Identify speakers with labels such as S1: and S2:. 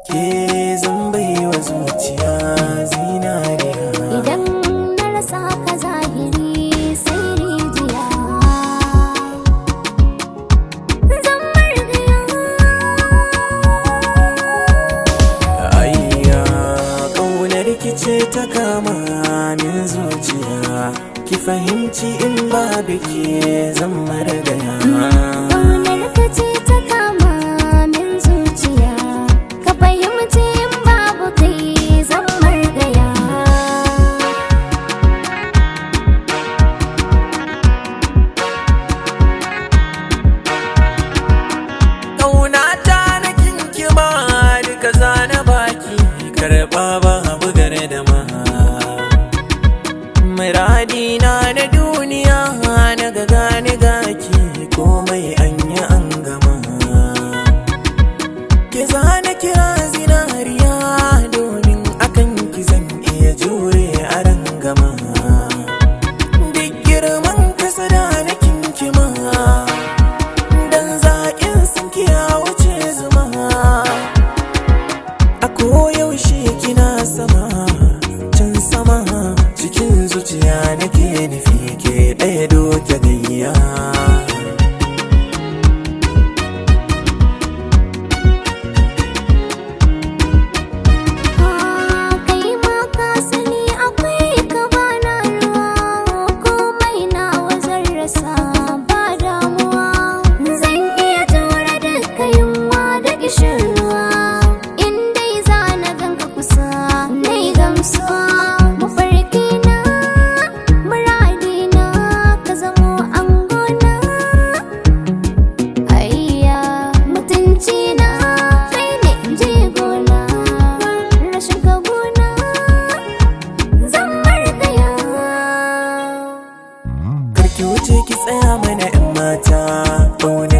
S1: ke zan baiwa zuciya zinariya.
S2: Idan na rasa ka zahiri sai rijiya, zan margaya.
S1: Ayya ƙaunar ki ce ta kama min zuciya, ki fahimci in babu ke zan margaya.
S2: Ƙaunar ka ce ta kama min zuciya, ka fahimci in babu kai zan margaya.
S1: Ƙaunata na kinkima duka zana baki, karɓa babu gardama. Muradina na duniya na ga gane gaki, komai an yi an gama. Ki zana kira zinariya, domin akan ki zan iya jure a rangama. Duk girman kasa da na kinkima, dan zaƙin sun kiya wuce zuma. A koyaushe kina sama, can sama, cikin zuciya nake nufi ke ɗaya doke gayya.
S2: Kai ma ka sani akwai ka bana ruwa, komai nawa zan rasa ba damuwa. Zan iya jure duka yunwa da kishin ruwa, in dai za na ganka kusa nai gamsuwa. Mafarkina, muradina, ka zamo angona. Ayya mutuncina kai ne jigona, rashin ka gona zan margaya.
S1: Karki wuce ki tsaya mana 'yan mata, ƙaunar